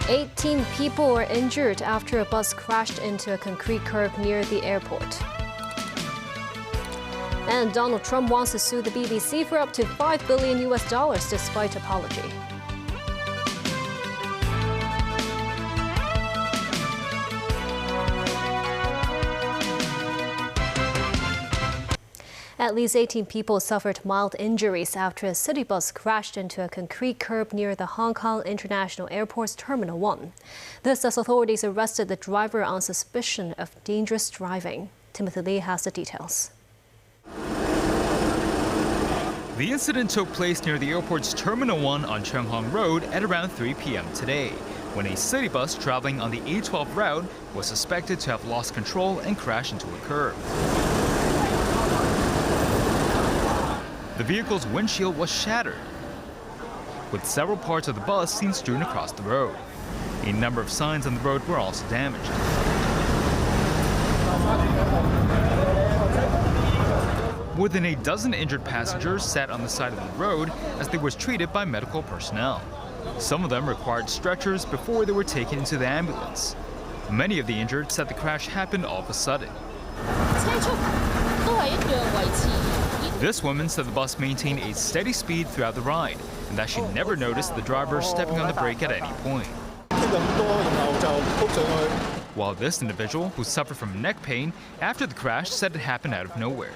"18 people were injured after a bus crashed into a concrete curb near the airport." And Donald Trump wants to sue the BBC for up to $5 billion despite apology. At least 18 people suffered mild injuries after a city bus crashed into a concrete curb near the Hong Kong International Airport's Terminal 1. This as authorities arrested the driver on suspicion of dangerous driving. Timothy Lee has the details. The incident took place near the airport's Terminal 1 on Cheung Hong Road at around 3 p.m. today, when a city bus traveling on the A12 route was suspected to have lost control and crashed into a curb. The vehicle's windshield was shattered, with several parts of the bus seen strewn across the road. A number of signs on the road were also damaged. More than a dozen injured passengers sat on the side of the road as they were treated by medical personnel. Some of them required stretchers before they were taken into the ambulance. Many of the injured said the crash happened all of a sudden. This woman said the bus maintained a steady speed throughout the ride and that she never noticed the driver stepping on the brake at any point. While this individual, who suffered from neck pain after the crash, said it happened out of nowhere.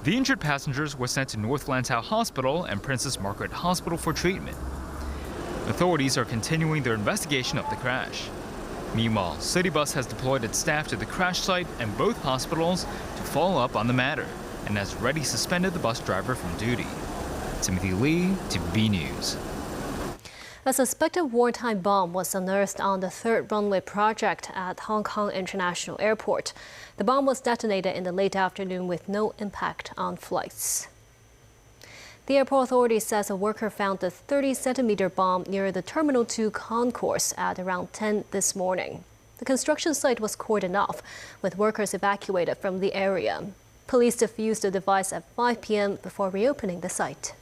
The injured passengers were sent to North Lantau Hospital and Princess Margaret Hospital for treatment. Authorities are continuing their investigation of the crash. Meanwhile, Citybus has deployed its staff to the crash site and both hospitals to follow up on the matter and has already suspended the bus driver from duty. Timothy Lee, TVB News. A suspected wartime bomb was unearthed on the third runway project at Hong Kong International Airport. The bomb was detonated in the late afternoon with no impact on flights. The airport authority says a worker found the 30-centimeter bomb near the Terminal 2 concourse at around 10 this morning. The construction site was cordoned off, with workers evacuated from the area. Police defused the device at 5 p.m. before reopening the site.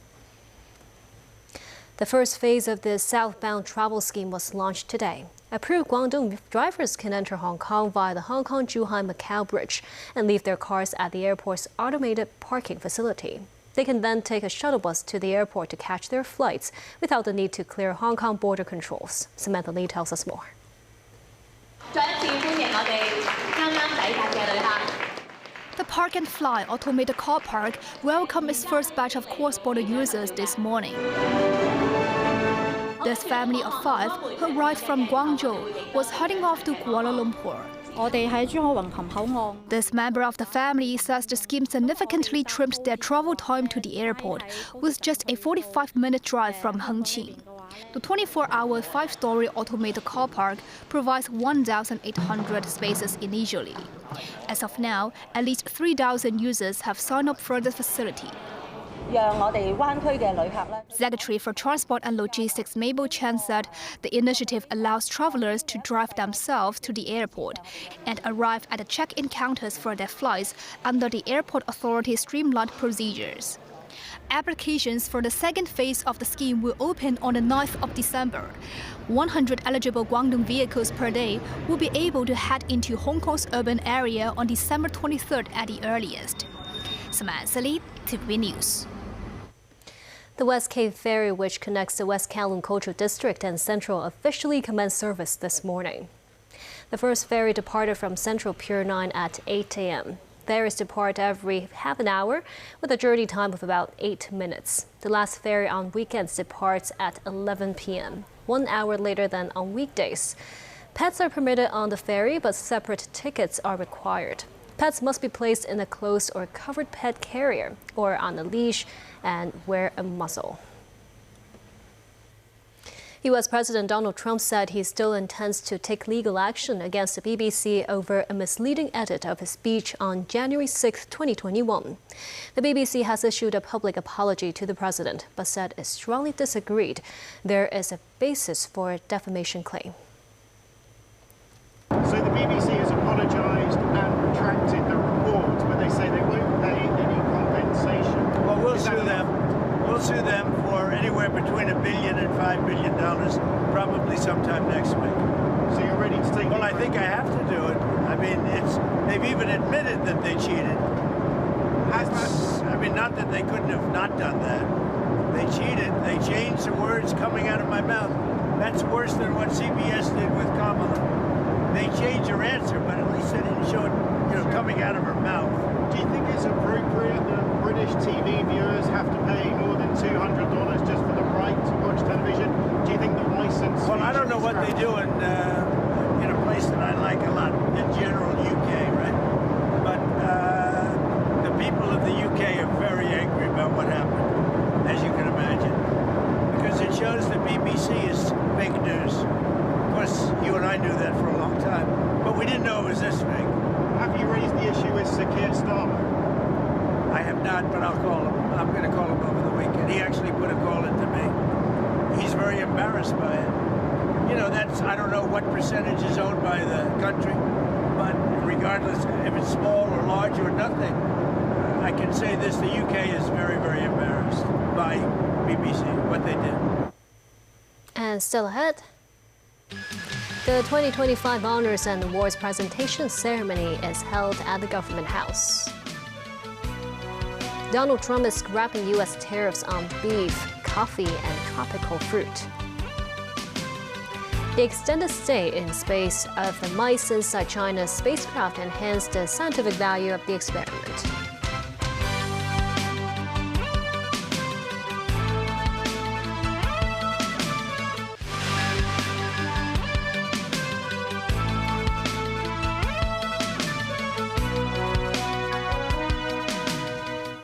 The first phase of the Southbound travel scheme was launched today. Approved Guangdong drivers can enter Hong Kong via the Hong Kong-Zhuhai-Macau Bridge and leave their cars at the airport's automated parking facility. They can then take a shuttle bus to the airport to catch their flights without the need to clear Hong Kong border controls. Samantha Lee tells us more. The Park and Fly automated car park welcomed its first batch of cross-border users this morning. This family of 5 who arrived from Guangzhou was heading off to Kuala Lumpur. This member of the family says the scheme significantly trimmed their travel time to the airport, with just a 45-minute drive from Hengqin. The 24-hour 5-story automated car park provides 1,800 spaces initially. As of now, at least 3,000 users have signed up for the facility. Secretary for Transport and Logistics Mabel Chen said the initiative allows travelers to drive themselves to the airport and arrive at the check-in counters for their flights under the airport authority's streamlined procedures. Applications for the second phase of the scheme will open on the 9th of December. 100 eligible Guangdong vehicles per day will be able to head into Hong Kong's urban area on December 23rd at the earliest. Samantha Lee, TVB News. The West Cape Ferry, which connects the West Kowloon Cultural District and Central, officially commenced service this morning. The first ferry departed from Central Pier 9 at 8 a.m. Ferries depart every half an hour with a journey time of about 8 minutes. The last ferry on weekends departs at 11 p.m., 1 hour later than on weekdays. Pets are permitted on the ferry, but separate tickets are required. Pets must be placed in a closed or covered pet carrier or on a leash and wear a muzzle. U.S. President Donald Trump said he still intends to take legal action against the BBC over a misleading edit of his speech on January 6, 2021. The BBC has issued a public apology to the president, but said it strongly disagreed there is a basis for a defamation claim. So the BBC has apologised and retracted the report, but they say they won't pay any compensation. Well, we'll sue them. somewhere between $1 billion and $5 billion, probably sometime next week. So you're ready to take? Well, I think I have to do it. I mean, they've even admitted that they cheated. I mean, not that they couldn't have not done that. They cheated. They changed the words coming out of my mouth. That's worse than what CBS did with Kamala. They changed her answer, but at least they didn't show it, coming out of her mouth. Do you think it's appropriate that British TV viewers have to pay more than $200 just for the right to watch television? Do you think the license? Well, I don't know what they do in a place that I like a lot, in general UK, right? But the people of the UK are very angry about what happened, as you can imagine, because it shows the BBC is fake news. Of course, you and I knew that for a long time, but we didn't know it was this big. Have you raised the issue with Sir Keir Starmer? I have not, but I'll call him. I'm going to call him over the weekend. He actually put a call into me. He's very embarrassed by it. I don't know what percentage is owned by the country, but regardless if it's small or large or nothing, I can say this, the UK is very, very embarrassed by BBC, what they did. And still ahead, the 2025 Honors and Awards presentation ceremony is held at the Government House. Donald Trump is scrapping U.S. tariffs on beef, coffee, and tropical fruit. The extended stay in space of the mice inside China's spacecraft enhanced the scientific value of the experiment.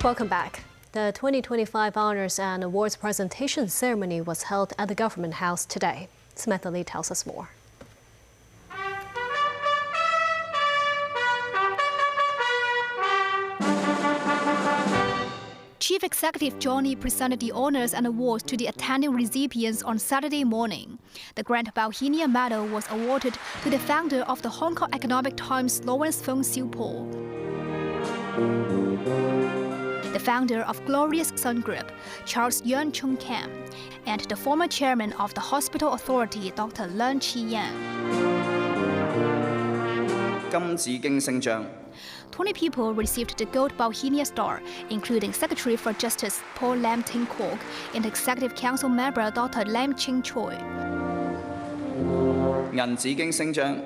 Welcome back. The 2025 Honors and Awards presentation ceremony was held at the Government House today. Samantha Lee tells us more. Chief Executive Johnny presented the honors and awards to the attending recipients on Saturday morning. The Grand Bauhinia Medal was awarded to the founder of the Hong Kong Economic Times, Lawrence Feng Xiupo, the founder of Glorious Sun Group, Charles Yuan Chung Kam, and the former chairman of the Hospital Authority, Dr. Leung Chi-yan. 金紫荊星章 20 people received the Gold Bauhinia Star, including Secretary for Justice Paul Lam Ting Kok and Executive Council member Dr. Lam Ching Choi. 銀紫荊星章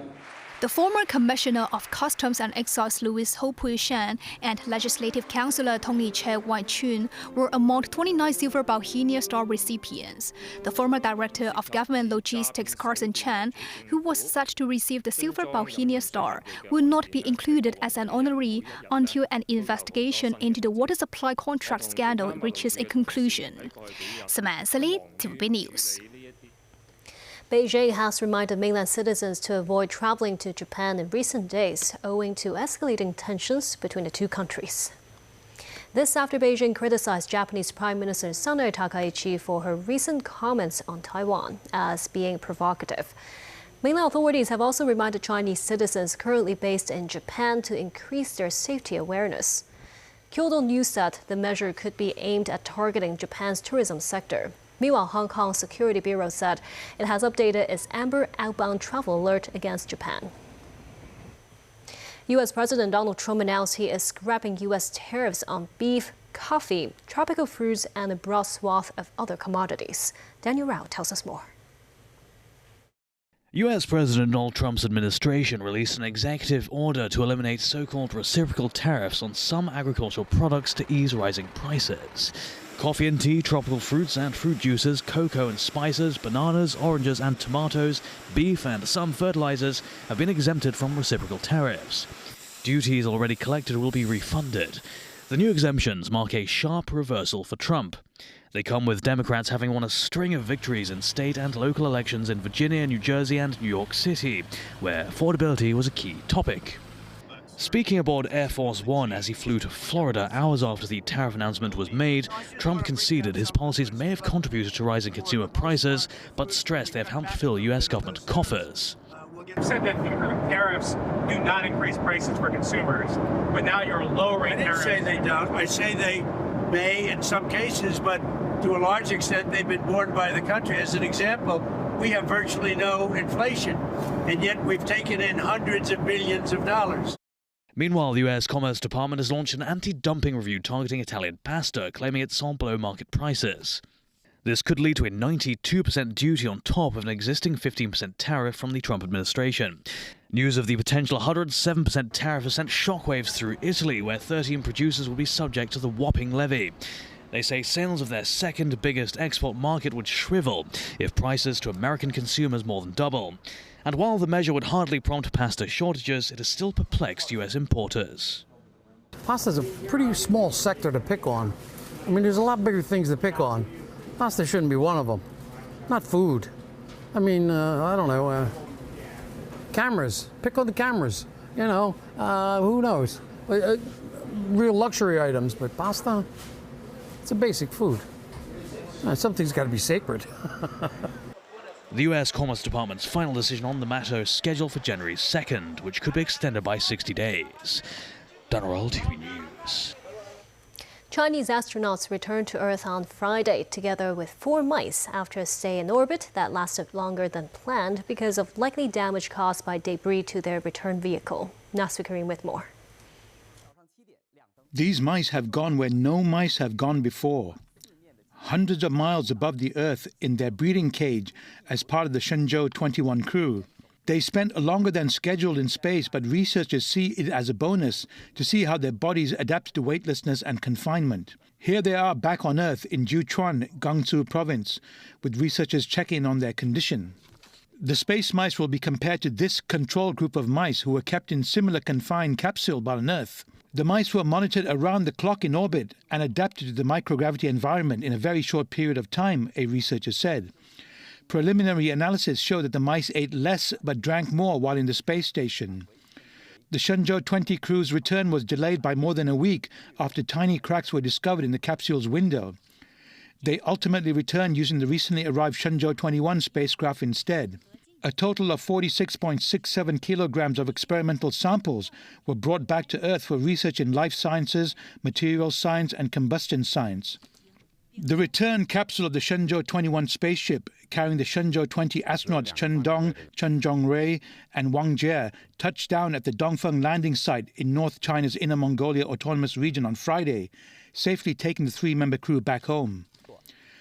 The former Commissioner of Customs and Excise Louis Ho Pui Shan and Legislative Councillor Tony Che Wai Chun were among 29 Silver Bauhinia Star recipients. The former Director of Government Logistics Carson Chan, who was set to receive the Silver Bauhinia Star, will not be included as an honoree until an investigation into the water supply contract scandal reaches a conclusion. Samantha Lee, TVB News. Beijing has reminded mainland citizens to avoid traveling to Japan in recent days, owing to escalating tensions between the two countries. This after Beijing criticized Japanese Prime Minister Sanai Takaichi for her recent comments on Taiwan as being provocative. Mainland authorities have also reminded Chinese citizens currently based in Japan to increase their safety awareness. Kowloon News said the measure could be aimed at targeting Japan's tourism sector. Meanwhile, Hong Kong Security Bureau said it has updated its Amber outbound travel alert against Japan. U.S. President Donald Trump announced he is scrapping U.S. tariffs on beef, coffee, tropical fruits, and a broad swath of other commodities. Daniel Rao tells us more. U.S. President Donald Trump's administration released an executive order to eliminate so-called reciprocal tariffs on some agricultural products to ease rising prices. Coffee and tea, tropical fruits and fruit juices, cocoa and spices, bananas, oranges and tomatoes, beef and some fertilizers have been exempted from reciprocal tariffs. Duties already collected will be refunded. The new exemptions mark a sharp reversal for Trump. They come with Democrats having won a string of victories in state and local elections in Virginia, New Jersey and New York City, where affordability was a key topic. Speaking aboard Air Force One as he flew to Florida hours after the tariff announcement was made, Trump conceded his policies may have contributed to rising consumer prices, but stressed they have helped fill U.S. government coffers. You said that tariffs do not increase prices for consumers, but now you're lowering tariffs. I didn't say they don't. I say they may in some cases, but To a large extent, they've been borne by the country. As an example, we have virtually no inflation, and yet we've taken in hundreds of billions of dollars. Meanwhile, the US Commerce Department has launched an anti-dumping review targeting Italian pasta, claiming it sold below market prices. This could lead to a 92% duty on top of an existing 15% tariff from the Trump administration. News of the potential 107% tariff has sent shockwaves through Italy, where 13 producers will be subject to the whopping levy. They say sales of their second biggest export market would shrivel if prices to American consumers more than double. And while the measure would hardly prompt pasta shortages, it has still perplexed US importers. Pasta's a pretty small sector to pick on. I mean, there's a lot bigger things to pick on. Pasta shouldn't be one of them. Not food. I mean, I don't know. Cameras. Pick on the cameras. You know, who knows? Real luxury items, but pasta? It's a basic food. Something's got to be sacred. The US Commerce Department's final decision on the matter is scheduled for January 2nd, which could be extended by 60 days. Dan Royal, TV News. Chinese astronauts returned to Earth on Friday, together with 4 mice, after a stay in orbit that lasted longer than planned because of likely damage caused by debris to their return vehicle. Nasri Karim with more. These mice have gone where no mice have gone before. Hundreds of miles above the Earth in their breeding cage as part of the Shenzhou 21 crew. They spent longer than scheduled in space, but researchers see it as a bonus to see how their bodies adapt to weightlessness and confinement. Here they are back on Earth in Jiuquan, Gansu province, with researchers checking on their condition. The space mice will be compared to this control group of mice who were kept in similar confined capsule on Earth. The mice were monitored around the clock in orbit and adapted to the microgravity environment in a very short period of time, a researcher said. Preliminary analysis showed that the mice ate less but drank more while in the space station. The Shenzhou 20 crew's return was delayed by more than a week after tiny cracks were discovered in the capsule's window. They ultimately returned using the recently arrived Shenzhou 21 spacecraft instead. A total of 46.67 kilograms of experimental samples were brought back to Earth for research in life sciences, materials science, and combustion science. The return capsule of the Shenzhou 21 spaceship, carrying the Shenzhou 20 astronauts Chen Dong, Chen Zhongrui, and Wang Jie, touched down at the Dongfeng landing site in North China's Inner Mongolia Autonomous Region on Friday, safely taking the 3-member crew back home.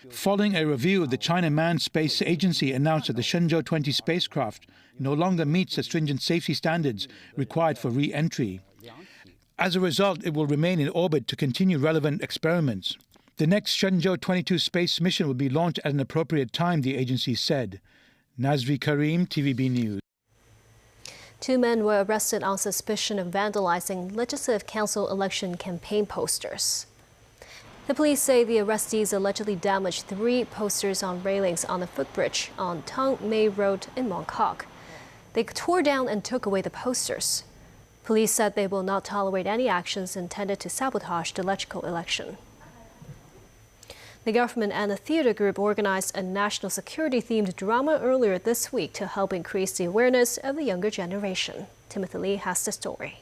Following a review, the China Manned Space Agency announced that the Shenzhou 20 spacecraft no longer meets the stringent safety standards required for re-entry. As a result, it will remain in orbit to continue relevant experiments. The next Shenzhou 22 space mission will be launched at an appropriate time, the agency said. Nasri Karim, TVB News. 2 men were arrested on suspicion of vandalizing Legislative Council election campaign posters. The police say the arrestees allegedly damaged 3 posters on railings on the footbridge on Tong Mei Road in Mongkok. They tore down and took away the posters. Police said they will not tolerate any actions intended to sabotage the local election. The government and the theater group organized a national security-themed drama earlier this week to help increase the awareness of the younger generation. Timothy Lee has the story.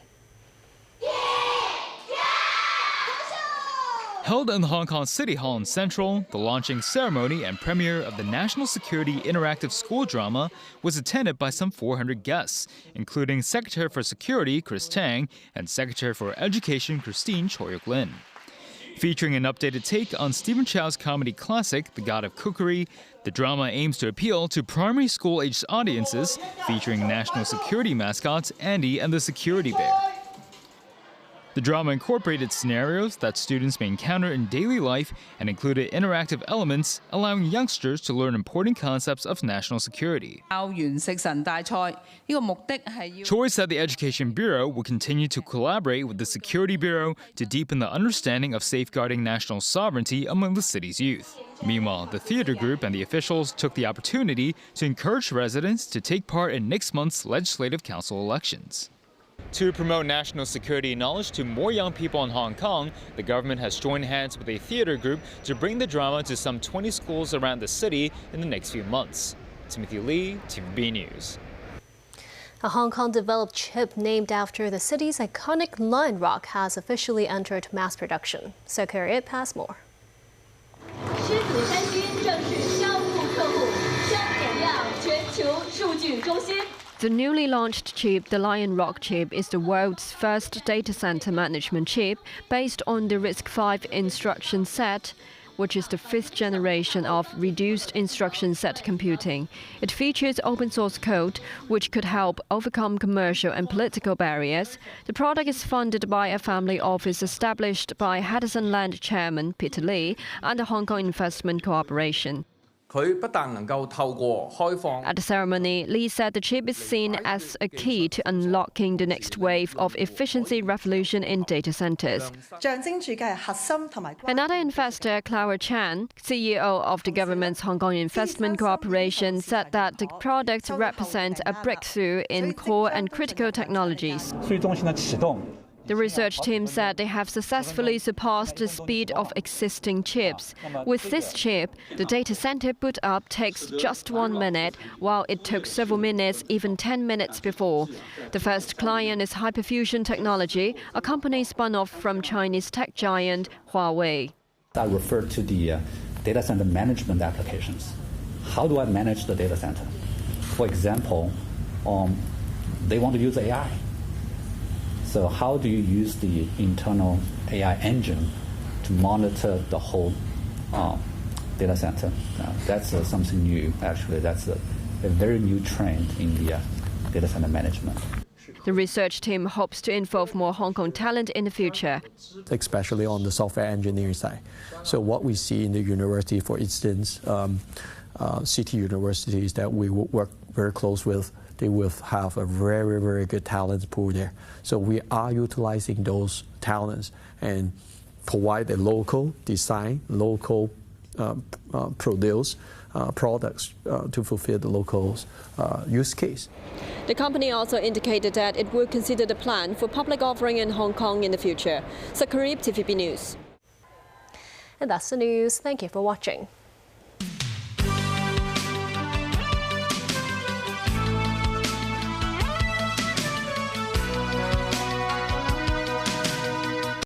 Held in the Hong Kong City Hall in Central, the launching ceremony and premiere of the National Security Interactive School Drama was attended by some 400 guests, including Secretary for Security Chris Tang and Secretary for Education Christine Choi-Yuk-Lin. Featuring an updated take on Stephen Chow's comedy classic, The God of Cookery, the drama aims to appeal to primary school-aged audiences, featuring national security mascots Andy and the Security Bear. The drama incorporated scenarios that students may encounter in daily life and included interactive elements, allowing youngsters to learn important concepts of national security. Choi said the Education Bureau will continue to collaborate with the Security Bureau to deepen the understanding of safeguarding national sovereignty among the city's youth. Meanwhile, the theater group and the officials took the opportunity to encourage residents to take part in next month's Legislative Council elections. To promote national security knowledge to more young people in Hong Kong, the government has joined hands with a theater group to bring the drama to some 20 schools around the city in the next few months. Timothy Lee, TVB News. A Hong Kong-developed chip named after the city's iconic Lion Rock has officially entered mass production. So Harriet has more. 吃土三星正式交付客户，生点亮全球数据中心。 The newly launched chip, the Lion Rock chip, is the world's first data center management chip based on the RISC-V instruction set, which is the 5th generation of reduced instruction set computing. It features open source code, which could help overcome commercial and political barriers. The product is funded by a family office established by Henderson Land chairman Peter Lee and the Hong Kong Investment Corporation. At the ceremony, Lee said the chip is seen as a key to unlocking the next wave of efficiency revolution in data centers. Another investor, Clara Chan, CEO of the government's Hong Kong Investment Corporation, said that the products represent a breakthrough in core and critical technologies. The research team said they have successfully surpassed the speed of existing chips. With this chip, the data center boot up takes just 1 minute, while it took several minutes, even 10 minutes before. The first client is Hyperfusion Technology, a company spun off from Chinese tech giant Huawei. I refer to the data center management applications. How do I manage the data center? For example, they want to use AI. So how do you use the internal AI engine to monitor the whole data center? That's something new, actually. That's a very new trend in the data center management. The research team hopes to involve more Hong Kong talent in the future, especially on the software engineering side. So what we see in the university, for instance, city universities that we work very close with, they will have a very, very good talent pool there. So we are utilizing those talents and provide a local design, local produce products to fulfill the local use case. The company also indicated that it will consider the plan for public offering in Hong Kong in the future. Sakarib, TVB News. And that's the news. Thank you for watching.